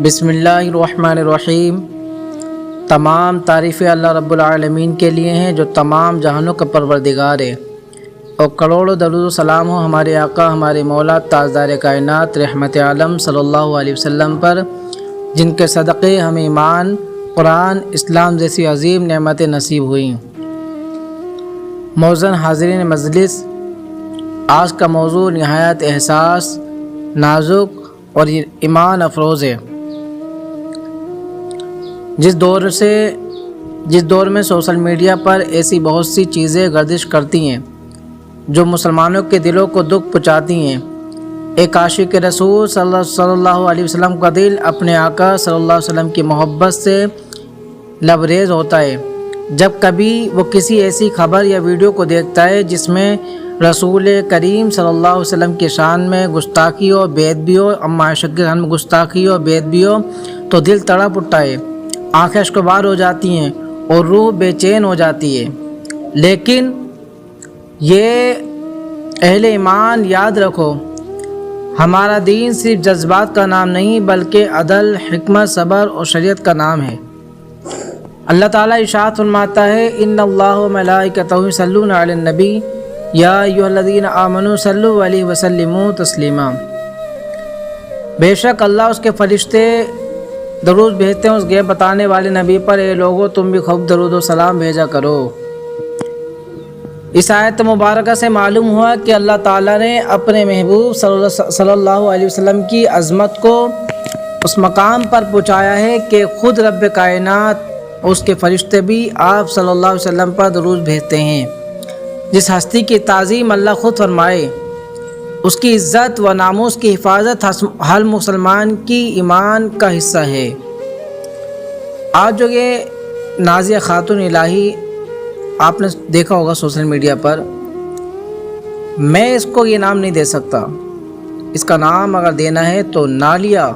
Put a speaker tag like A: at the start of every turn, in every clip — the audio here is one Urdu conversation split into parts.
A: بسم اللہ الرحمن الرحیم۔ تمام تعریفیں اللہ رب العالمین کے لیے ہیں جو تمام جہانوں کا پروردگار ہے، اور کروڑوں درود و سلام ہو ہمارے آقا ہمارے مولا تاجدار کائنات رحمت عالم صلی اللہ علیہ وسلم پر، جن کے صدقے ہمیں ایمان، قرآن، اسلام جیسی عظیم نعمتیں نصیب ہوئیں۔ معزز حاضرین مجلس، آج کا موضوع نہایت احساس، نازک اور ایمان افروز ہے۔ جس دور میں سوشل میڈیا پر ایسی بہت سی چیزیں گردش کرتی ہیں جو مسلمانوں کے دلوں کو دکھ پہنچاتی ہیں، ایک عاشق رسول صلی اللہ علیہ وسلم کا دل اپنے آقا صلی اللہ علیہ وسلم کی محبت سے لبریز ہوتا ہے جب کبھی وہ کسی ایسی خبر یا ویڈیو کو دیکھتا ہے جس میں رسول کریم صلی اللہ علیہ وسلم کی شان میں گستاخی ہو، بے ادبی ہو، اما عائشہ کی شان میں گستاخی ہو، بے ادبی ہو، تو دل تڑپ اٹھتا ہے، آنکھیں اشکبار ہو جاتی ہیں اور روح بے چین ہو جاتی ہے۔ لیکن یہ اہل ایمان یاد رکھو، ہمارا دین صرف جذبات کا نام نہیں بلکہ عدل، حکمت، صبر اور شریعت کا نام ہے۔ اللہ تعالیٰ ارشاد فرماتا ہے، ان اللہ و ملائکتہ یصلون علی النبی یا ایھا الذین آمنوا صلوا علیہ وسلموا تسلیما۔ بے شک اللہ اس کے فرشتے درود بھیجتے ہیں اس غیب بتانے والے نبی پر، اے لوگو تم بھی خوب درود و سلام بھیجا کرو۔ اس آیت مبارکہ سے معلوم ہوا کہ اللہ تعالیٰ نے اپنے محبوب صلی اللہ علیہ وسلم کی عظمت کو اس مقام پر پہنچایا ہے کہ خود رب کائنات اور اس کے فرشتے بھی آپ صلی اللہ علیہ وسلم پر درود بھیجتے ہیں۔ جس ہستی کی تعظیم اللہ خود فرمائے، اس کی عزت و ناموس کی حفاظت ہر مسلمان کی ایمان کا حصہ ہے۔ آج جو یہ نازیہ خاتون الہی آپ نے دیکھا ہوگا سوشل میڈیا پر، میں اس کو یہ نام نہیں دے سکتا۔ اس کا نام اگر دینا ہے تو نالیہ،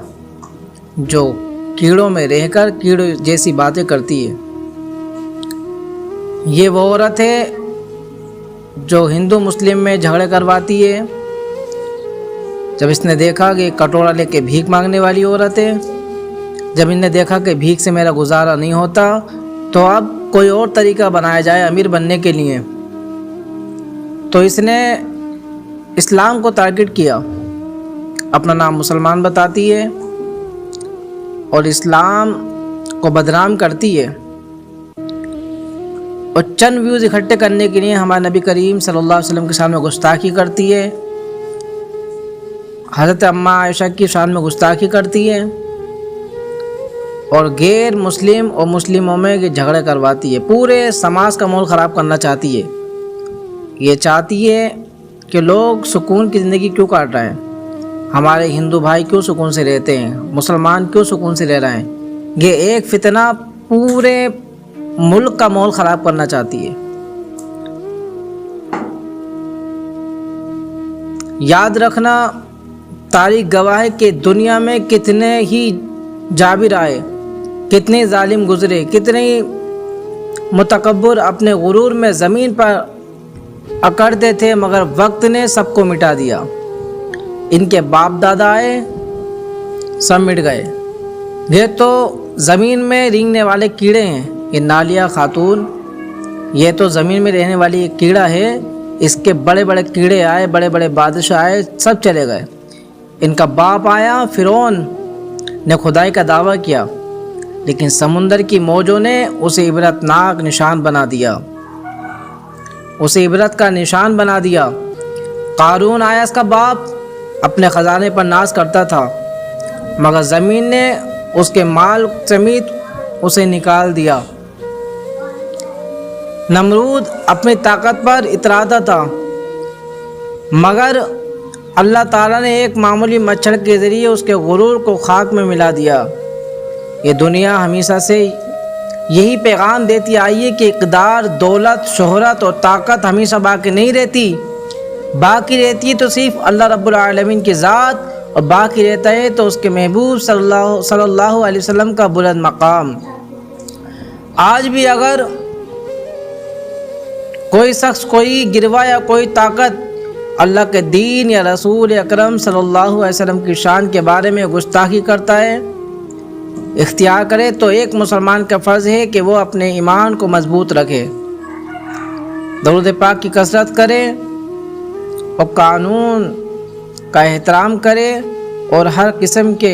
A: جو کیڑوں میں رہ کر کیڑوں جیسی باتیں کرتی ہے۔ یہ وہ عورت ہے جو ہندو مسلم میں جھگڑے کرواتی ہے۔ جب اس نے دیکھا کہ کٹورا لے کے بھیک مانگنے والی عورت ہے، جب ان نے دیکھا کہ بھیک سے میرا گزارا نہیں ہوتا تو اب کوئی اور طریقہ بنایا جائے امیر بننے کے لیے، تو اس نے اسلام کو ٹارگٹ کیا۔ اپنا نام مسلمان بتاتی ہے اور اسلام کو بدنام کرتی ہے، اور چند ویوز اکٹھے کرنے کے لیے ہمارے نبی کریم صلی اللہ علیہ وسلم کے سامنے گستاخی کرتی ہے، حضرت اما عائشہ کی شان میں گستاخی کرتی ہے، اور غیر مسلم اور مسلموں میں جھگڑے کرواتی ہے۔ پورے سماج کا ماحول خراب کرنا چاہتی ہے۔ یہ چاہتی ہے کہ لوگ سکون کی زندگی کیوں کاٹ رہے ہیں، ہمارے ہندو بھائی کیوں سکون سے رہتے ہیں، مسلمان کیوں سکون سے رہ رہے ہیں۔ یہ ایک فتنہ پورے ملک کا ماحول خراب کرنا چاہتی ہے۔ یاد رکھنا، تاریخ گواہ ہے کہ دنیا میں کتنے ہی جابر آئے، کتنے ظالم گزرے، کتنے متکبر اپنے غرور میں زمین پر اکڑتے تھے، مگر وقت نے سب کو مٹا دیا۔ ان کے باپ دادا آئے، سب مٹ گئے۔ یہ تو زمین میں رینگنے والے کیڑے ہیں۔ یہ نالیہ خاتون، یہ تو زمین میں رہنے والی ایک کیڑا ہے۔ اس کے بڑے بڑے کیڑے آئے، بڑے بڑے بادشاہ آئے، سب چلے گئے۔ ان کا باپ آیا، فرعون نے خدائی کا دعویٰ کیا، لیکن سمندر کی موجوں نے اسے عبرتناک نشان بنا دیا، اسے عبرت کا نشان بنا دیا۔ قارون آیا، اس کا باپ اپنے خزانے پر ناز کرتا تھا، مگر زمین نے اس کے مال سمیت اسے نکال دیا۔ نمرود اپنی طاقت پر اتراتا تھا، مگر اللہ تعالیٰ نے ایک معمولی مچھر کے ذریعے اس کے غرور کو خاک میں ملا دیا۔ یہ دنیا ہمیشہ سے یہی پیغام دیتی آئی ہے کہ اقتدار، دولت، شہرت اور طاقت ہمیشہ باقی نہیں رہتی، باقی رہتی ہے تو صرف اللہ رب العالمین کی ذات، اور باقی رہتا ہے تو اس کے محبوب صلی اللہ علیہ وسلم کا بلند مقام۔ آج بھی اگر کوئی شخص، کوئی گروہ یا کوئی طاقت اللہ کے دین یا رسول اکرم صلی اللہ علیہ وسلم کی شان کے بارے میں گستاخی کرتا ہے، اختیار کرے تو ایک مسلمان کا فرض ہے کہ وہ اپنے ایمان کو مضبوط رکھے، درود پاک کی کثرت کرے اور قانون کا احترام کرے، اور ہر قسم کے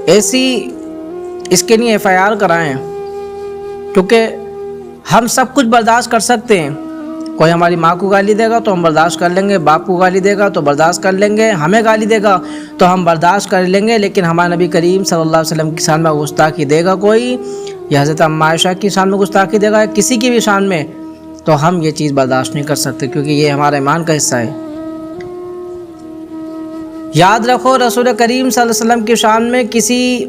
A: ایسی اس کے لیے FIR کرائیں، کیونکہ ہم سب کچھ برداشت کر سکتے ہیں۔ کوئی ہماری ماں کو گالی دے گا تو ہم برداشت کر لیں گے، باپ کو گالی دے گا تو برداشت کر لیں گے، ہمیں گالی دے گا تو ہم برداشت کر لیں گے، لیکن ہمارے نبی کریم صلی اللہ علیہ وسلم کی شان میں گستاخی دے گا کوئی، یا حضرت اما عائشہ کی شان میں گستاخی دے گا، کسی کی بھی شان میں، تو ہم یہ چیز برداشت نہیں کر سکتے، کیونکہ یہ ہمارے ایمان کا حصہ ہے۔ یاد رکھو، رسول کریم صلی اللہ علیہ وسلم کی شان میں کسی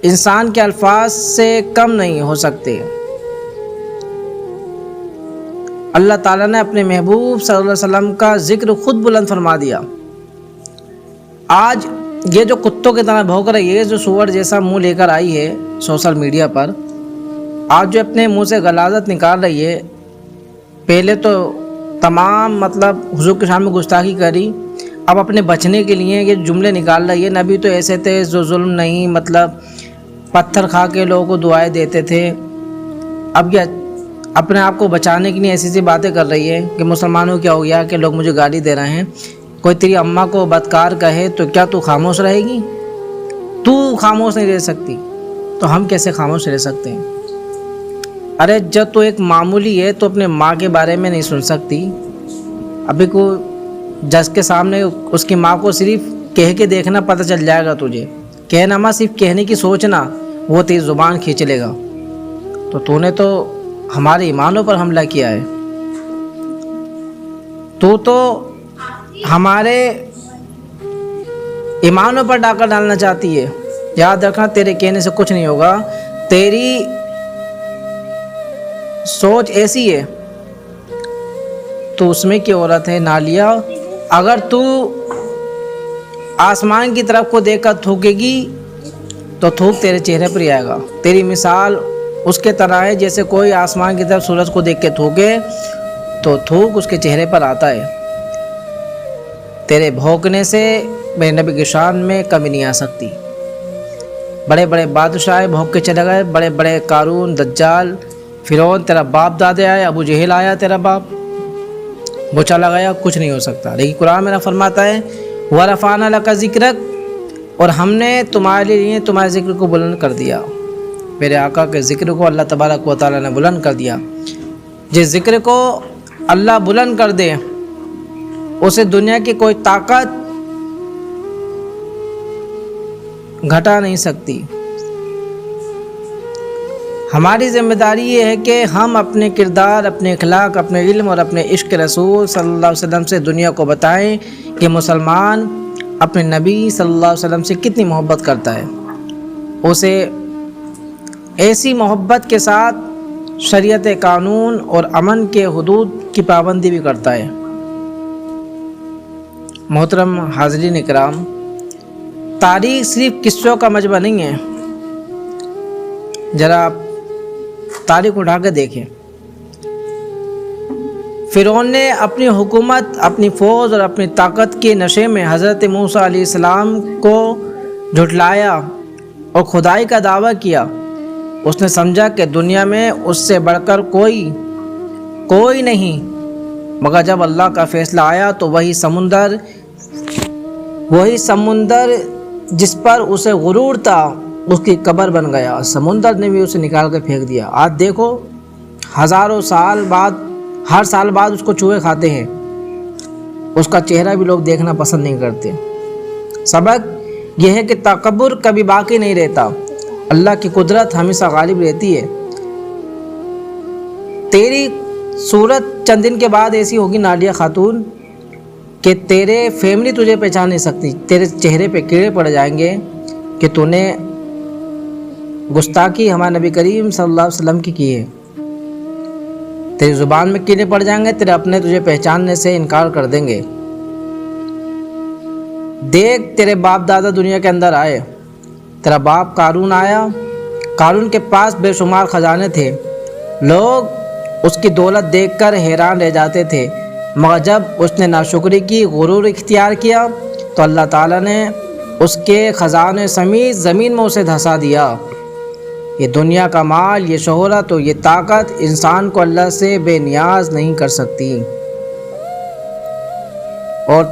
A: انسان کے الفاظ سے کم نہیں ہو سکتے۔ اللہ تعالیٰ نے اپنے محبوب صلی اللہ علیہ وسلم کا ذکر خود بلند فرما دیا۔ آج یہ جو کتوں کی طرح بھونک رہی ہے، جو سور جیسا منہ لے کر آئی ہے سوشل میڈیا پر، آج جو اپنے منہ سے غلاظت نکال رہی ہے، پہلے تو تمام حضور کی شان میں گستاخی کری، اب اپنے بچنے کے لیے یہ جملے نکال رہی ہے، نبی تو ایسے تھے جو ظلم نہیں، پتھر کھا کے لوگوں کو دعائیں دیتے تھے، اب یہ اپنے آپ کو بچانے کے لیے ایسی باتیں کر رہی ہے کہ مسلمانوں کیا ہو گیا کہ لوگ مجھے گالی دے رہے ہیں۔ کوئی تیری اماں کو بدکار کہے تو کیا تو خاموش رہے گی؟ تو خاموش نہیں رہ سکتی، تو ہم کیسے خاموش رہ سکتے ہیں؟ ارے جب تو ایک معمولی ہے تو اپنے ماں کے بارے میں نہیں سن سکتی؟ ابھی کو جج کے سامنے اس کی ماں کو صرف کہہ کے دیکھنا پتہ چل جائے گا تجھے، کہنا ماں، صرف کہنے کی سوچنا، وہ تیری زبان کھینچ لے گا۔ تو نے تو ہمارے ایمانوں پر حملہ کیا ہے، تو ہمارے ایمانوں پر ڈاکہ ڈالنا چاہتی ہے۔ یاد رکھنا، تیرے کہنے سے کچھ نہیں ہوگا، تیری سوچ ایسی ہے۔ تو اس میں کی عورت ہے نالیہ، اگر تو آسمان کی طرف کو دیکھ کر تھوکے گی تو تھوک تیرے چہرے پر ہی آئے گا۔ تیری مثال اس کے طرح ہے جیسے کوئی آسمان کی طرف سورج کو دیکھ کے تھوکے تو تھوک اس کے چہرے پر آتا ہے۔ تیرے بھونکنے سے میرے نبی کی شان میں کمی نہیں آ سکتی۔ بڑے بڑے بادشاہ بھونک کے چلے گئے، بڑے بڑے قارون، دجال، فرعون، تیرا باپ دادے آئے، ابو جہل آیا تیرا باپ، وہ چلا گیا، کچھ نہیں ہو سکتا۔ لیکن قرآن میرا فرماتا ہے وَرَفَعْنَا لَكَ ذِكْرَكَ، اور ہم نے تمہارے لیے تمہارے ذکر کو بلند کر دیا۔ میرے آقا کے ذکر کو اللہ تبارک و تعالیٰ نے بلند کر دیا۔ جس ذکر کو اللہ بلند کر دے اسے دنیا کی کوئی طاقت گھٹا نہیں سکتی۔ ہماری ذمہ داری یہ ہے کہ ہم اپنے کردار، اپنے اخلاق، اپنے علم اور اپنے عشق رسول صلی اللہ علیہ وسلم سے دنیا کو بتائیں کہ مسلمان اپنے نبی صلی اللہ علیہ وسلم سے کتنی محبت کرتا ہے، اسے ایسی محبت کے ساتھ شریعت، قانون اور امن کے حدود کی پابندی بھی کرتا ہے۔ محترم حاضرین اکرام، تاریخ صرف قصوں کا مجمع نہیں ہے۔ ذرا آپ تاریخ اٹھا کے دیکھیں۔ فرعون نے اپنی حکومت، اپنی فوج اور اپنی طاقت کے نشے میں حضرت موسیٰ علیہ السلام کو جھٹلایا اور خدائی کا دعویٰ کیا۔ اس نے سمجھا کہ دنیا میں اس سے بڑھ کر کوئی نہیں، مگر جب اللہ کا فیصلہ آیا تو وہی سمندر جس پر اسے غرور تھا اس کی قبر بن گیا، سمندر نے بھی اسے نکال کے پھینک دیا۔ آج دیکھو، ہزاروں سال بعد، ہر سال بعد اس کو چوہے کھاتے ہیں، اس کا چہرہ بھی لوگ دیکھنا پسند نہیں کرتے۔ سبق یہ ہے کہ تکبر کبھی باقی نہیں رہتا، اللہ کی قدرت ہمیشہ غالب رہتی ہے۔ تیری صورت چند دن کے بعد ایسی ہوگی نالیہ خاتون کہ تیرے فیملی تجھے پہچان نہیں سکتی، تیرے چہرے پہ کیڑے پڑ جائیں گے کہ تو نے گستاخی ہمارے نبی کریم صلی اللہ علیہ وسلم کی ہے۔ تیری زبان میں کیڑے پڑ جائیں گے، تیرے اپنے تجھے پہچاننے سے انکار کر دیں گے۔ دیکھ، تیرے باپ دادا دنیا کے اندر آئے، تیرا باپ قارون آیا، قارون کے پاس بے شمار خزانے تھے، لوگ اس کی دولت دیکھ کر حیران رہ جاتے تھے، مگر جب اس نے ناشکری کی، غرور اختیار کیا، تو اللہ تعالیٰ نے اس کے خزانے سمیت زمین میں اسے دھسا دیا۔ یہ دنیا کا مال، یہ شہرت اور یہ طاقت انسان کو اللہ سے بے نیاز نہیں کر سکتی۔ اور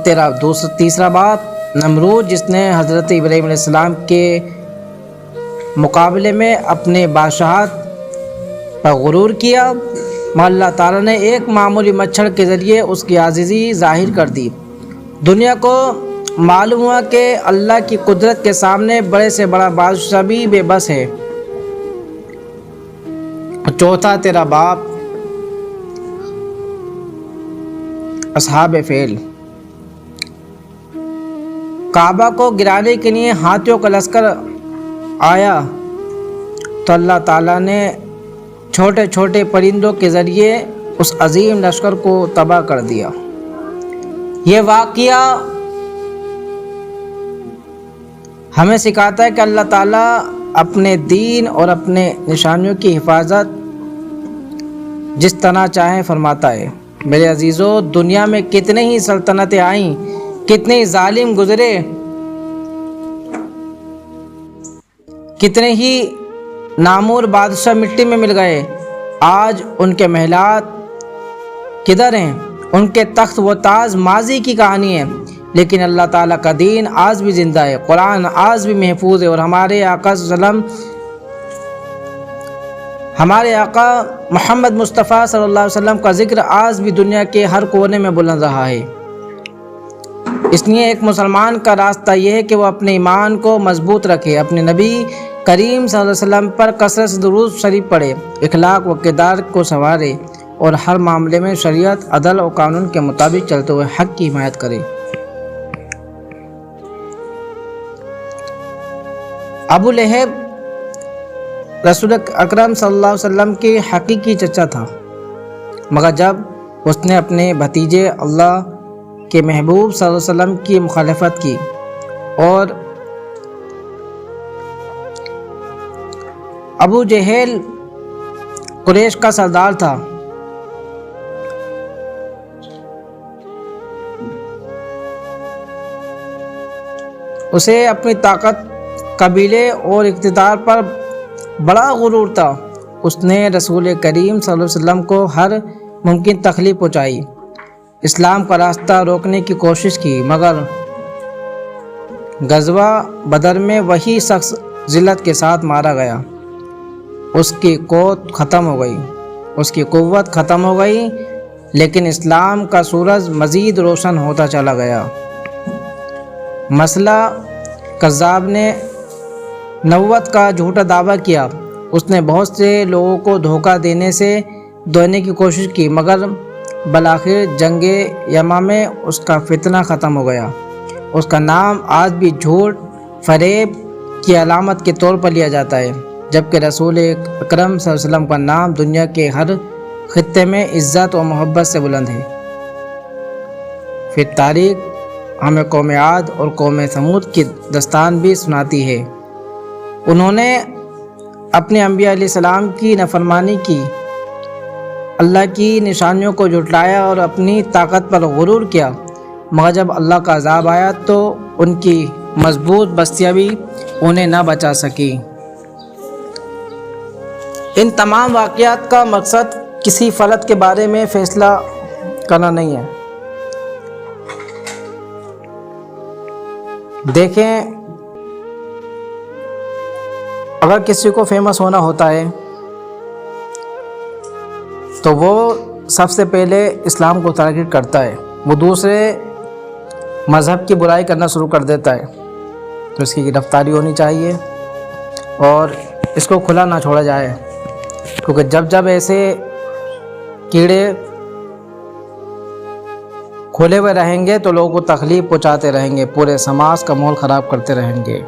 A: تیسرا باب، نمرود جس نے حضرت ابراہیم علیہ السلام کے مقابلے میں اپنے بادشاہت پر غرور کیا، مگر اللہ تعالیٰ نے ایک معمولی مچھر کے ذریعے اس کی عاجزی ظاہر کر دی۔ دنیا کو معلوم ہوا کہ اللہ کی قدرت کے سامنے بڑے سے بڑا بادشاہ بھی بے بس ہے۔ چوتھا تیرا باب، اصحاب فیل۔ کعبہ کو گرانے کے لیے ہاتھیوں کا لشکر آیا تو اللہ تعالیٰ نے چھوٹے چھوٹے پرندوں کے ذریعے اس عظیم لشکر کو تباہ کر دیا۔ یہ واقعہ ہمیں سکھاتا ہے کہ اللہ تعالیٰ اپنے دین اور اپنے نشانیوں کی حفاظت جس طرح چاہے فرماتا ہے۔ میرے عزیزو، دنیا میں کتنے ہی سلطنتیں آئیں، کتنے ہی ظالم گزرے، کتنے ہی نامور بادشاہ مٹی میں مل گئے، آج ان کے محلات کدھر ہیں؟ ان کے تخت و تاج ماضی کی کہانی ہے، لیکن اللہ تعالیٰ کا دین آج بھی زندہ ہے، قرآن آج بھی محفوظ ہے، اور ہمارے آقا صلی اللہ علیہ وسلم، ہمارے آقا محمد مصطفیٰ صلی اللہ علیہ وسلم کا ذکر آج بھی دنیا کے ہر کونے میں بلند رہا ہے۔ اس لیے ایک مسلمان کا راستہ یہ ہے کہ وہ اپنے ایمان کو مضبوط رکھے، اپنے نبی کریم صلی اللہ علیہ وسلم پر کثرت سے درود شریف پڑھے، اخلاق و کردار کو سنوارے، اور ہر معاملے میں شریعت، عدل و قانون کے مطابق چلتے ہوئے حق کی حمایت کرے۔ ابو لہب رسول اکرم صلی اللہ علیہ وسلم کے حقیقی چچا تھا، مگر جب اس نے اپنے بھتیجے اللہ کے محبوب صلی اللہ علیہ وسلم کی مخالفت کی اور ابو جہل قریش کا سردار تھا، اسے اپنی طاقت، قبیلے اور اقتدار پر بڑا غرور تھا۔ اس نے رسول کریم صلی اللہ علیہ وسلم کو ہر ممکن تکلیف پہنچائی، اسلام کا راستہ روکنے کی کوشش کی، مگر غزوہ بدر میں وہی شخص ذلت کے ساتھ مارا گیا۔ اس کی قوت ختم ہو گئی، اس کی قوت ختم ہو گئی، لیکن اسلام کا سورج مزید روشن ہوتا چلا گیا۔ مسئلہ کذاب نے نبوت کا جھوٹا دعویٰ کیا، اس نے بہت سے لوگوں کو دھوکہ دینے کی کوشش کی، مگر بالآخر جنگ یمامہ میں اس کا فتنہ ختم ہو گیا۔ اس کا نام آج بھی جھوٹ، فریب کی علامت کے طور پر لیا جاتا ہے، جبکہ رسول اکرم صلی اللہ علیہ وسلم کا نام دنیا کے ہر خطے میں عزت و محبت سے بلند ہے۔ پھر تاریخ ہمیں قوم عاد اور قوم ثمود کی داستان بھی سناتی ہے۔ انہوں نے اپنے انبیاء علیہ السلام کی نافرمانی کی، اللہ کی نشانیوں کو جھٹلایا اور اپنی طاقت پر غرور کیا، مگر جب اللہ کا عذاب آیا تو ان کی مضبوط بستیاں بھی انہیں نہ بچا سکی۔ ان تمام واقعات کا مقصد کسی فرد کے بارے میں فیصلہ کرنا نہیں ہے۔ دیکھیں، اگر کسی کو فیمس ہونا ہوتا ہے تو وہ سب سے پہلے اسلام کو ترغیب کرتا ہے، وہ دوسرے مذہب کی برائی کرنا شروع کر دیتا ہے، تو اس کی گرفتاری ہونی چاہیے اور اس کو کھلا نہ چھوڑا جائے، کیونکہ جب ایسے کیڑے کھلے ہوئے رہیں گے تو لوگوں کو تکلیف پہنچاتے رہیں گے، پورے سماج کا ماحول خراب کرتے رہیں گے۔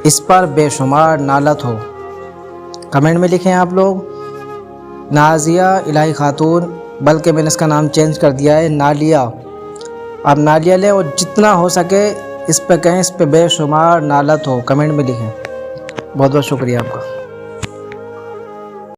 A: اس پر بے شمار نالت ہو۔ کمنٹ میں لکھیں آپ لوگ نازیہ الہی خاتون، بلکہ میں نے اس کا نام چینج کر دیا ہے نالیہ۔ آپ نالیہ لیں اور جتنا ہو سکے اس پہ کہیں، اس پہ بے شمار نالت ہو، کمنٹ میں لکھیں۔ بہت بہت شکریہ آپ کا۔